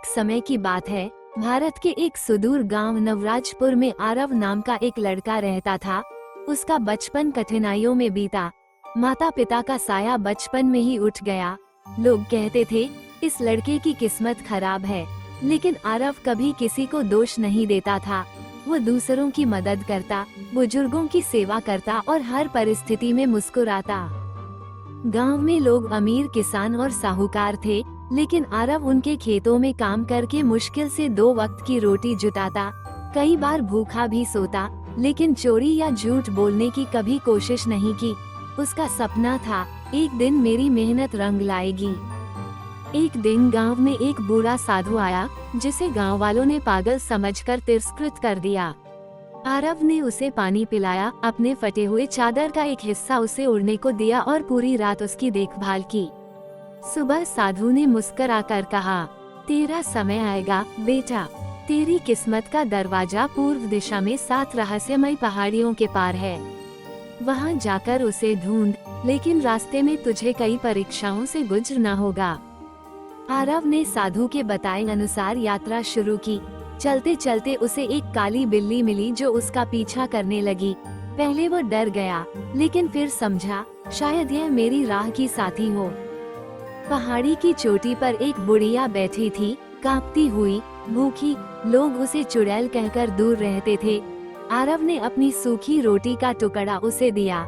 एक समय की बात है। भारत के एक सुदूर गांव नवराजपुर में आरव नाम का एक लड़का रहता था। उसका बचपन कठिनाइयों में बीता। माता पिता का साया बचपन में ही उठ गया। लोग कहते थे इस लड़के की किस्मत खराब है, लेकिन आरव कभी किसी को दोष नहीं देता था। वो दूसरों की मदद करता, बुजुर्गों की सेवा करता और हर परिस्थिति में मुस्कुराता। गांव में लोग अमीर किसान और साहूकार थे, लेकिन आरव उनके खेतों में काम करके मुश्किल से 2 वक्त की रोटी जुटाता। कई बार भूखा भी सोता, लेकिन चोरी या झूठ बोलने की कभी कोशिश नहीं की। उसका सपना था, एक दिन मेरी मेहनत रंग लाएगी। एक दिन गांव में एक बूढ़ा साधु आया, जिसे गांव वालों ने पागल समझकर तिरस्कृत कर दिया। आरव ने उसे पानी पिलाया, अपने फटे हुए चादर का एक हिस्सा उसे उड़ने को दिया और पूरी रात उसकी देखभाल की। सुबह साधु ने मुस्कुराकर कहा, तेरा समय आएगा बेटा। तेरी किस्मत का दरवाजा पूर्व दिशा में 7 रहस्यमय पहाड़ियों के पार है। वहां जाकर उसे ढूंढ, लेकिन रास्ते में तुझे कई परीक्षाओं से गुजरना होगा। आरव ने साधु के बताए अनुसार यात्रा शुरू की। चलते चलते उसे एक काली बिल्ली मिली जो उसका पीछा करने लगी। पहले वो डर गया, लेकिन फिर समझा शायद यह मेरी राह की साथी हो। पहाड़ी की चोटी पर एक बुढ़िया बैठी थी, कांपती हुई, भूखी। लोग उसे चुड़ैल कहकर दूर रहते थे। आरव ने अपनी सूखी रोटी का टुकड़ा उसे दिया।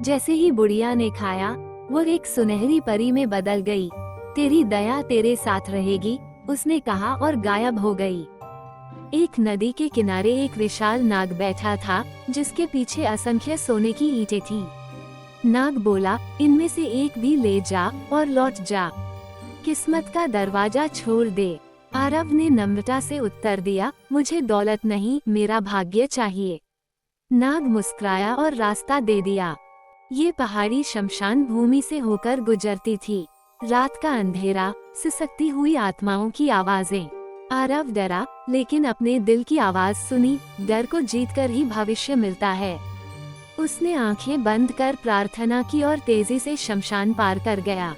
जैसे ही बुढ़िया ने खाया, वो एक सुनहरी परी में बदल गई। तेरी दया तेरे साथ रहेगी, उसने कहा और गायब हो गई। एक नदी के किनारे एक विशाल नाग बैठा था, जिसके पीछे असंख्य सोने की ईंटें थी। नाग बोला, इनमें से एक भी ले जा और लौट जा। किस्मत का दरवाजा छोड़ दे। आरव ने नम्रता से उत्तर दिया, मुझे दौलत नहीं, मेरा भाग्य चाहिए। नाग मुस्कुराया और रास्ता दे दिया। ये पहाड़ी शमशान भूमि से होकर गुजरती थी। रात का अंधेरा, सिसकती हुई आत्माओं की आवाजें। आरव डरा, लेकिन अपने दिल की आवाज सुनी। डर को जीतकर ही भविष्य मिलता है। उसने आंखें बंद कर प्रार्थना की और तेजी से शमशान पार कर गया।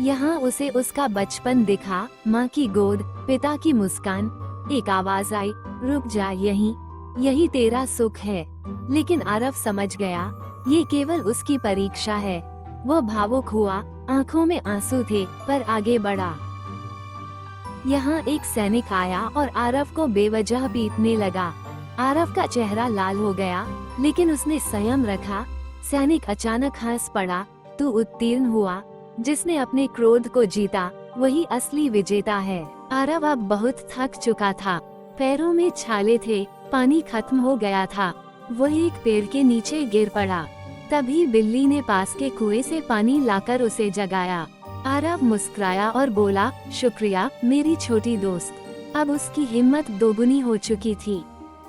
यहाँ उसे उसका बचपन दिखा, माँ की गोद, पिता की मुस्कान। एक आवाज आई, रुक जा, यही तेरा सुख है। लेकिन आरव समझ गया, ये केवल उसकी परीक्षा है। वो भावुक हुआ, आंखों में आंसू थे, पर आगे बढ़ा। यहाँ एक सैनिक आया और आरव को बेवजह पीटने लगा। आरव का चेहरा लाल हो गया, लेकिन उसने संयम रखा। सैनिक अचानक हंस पड़ा, तू उत्तीर्ण हुआ। जिसने अपने क्रोध को जीता, वही असली विजेता है। आरव अब बहुत थक चुका था, पैरों में छाले थे, पानी खत्म हो गया था। वह एक पेड़ के नीचे गिर पड़ा। तभी बिल्ली ने पास के कुएं से पानी लाकर उसे जगाया। आरव मुस्कुराया और बोला, शुक्रिया मेरी छोटी दोस्त। अब उसकी हिम्मत दोगुनी हो चुकी थी।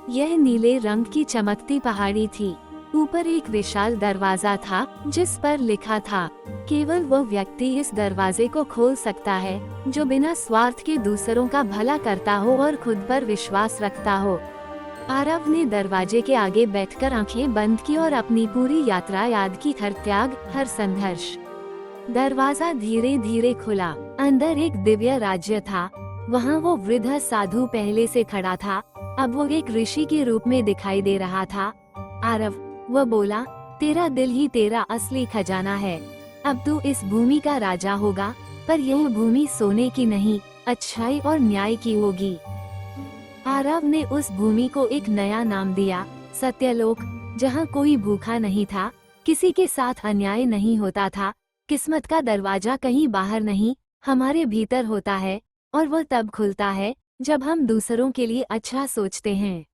यह नीले रंग की चमकती पहाड़ी थी। ऊपर एक विशाल दरवाजा था, जिस पर लिखा था, केवल वो व्यक्ति इस दरवाजे को खोल सकता है जो बिना स्वार्थ के दूसरों का भला करता हो और खुद पर विश्वास रखता हो। आरव ने दरवाजे के आगे बैठकर आंखें बंद की और अपनी पूरी यात्रा याद की, हर त्याग, हर संघर्ष। दरवाजा धीरे धीरे खुला। अंदर एक दिव्य राज्य था। वहाँ वो वृद्ध साधु पहले से खड़ा था। अब वो एक ऋषि के रूप में दिखाई दे रहा था। आरव, वो बोला, तेरा दिल ही तेरा असली खजाना है। अब तू इस भूमि का राजा होगा, पर यह भूमि सोने की नहीं, अच्छाई और न्याय की होगी। आरव ने उस भूमि को एक नया नाम दिया, सत्यलोक, जहाँ कोई भूखा नहीं था, किसी के साथ अन्याय नहीं होता था। किस्मत का दरवाजा कहीं बाहर नहीं, हमारे भीतर होता है, और वो तब खुलता है जब हम दूसरों के लिए अच्छा सोचते हैं।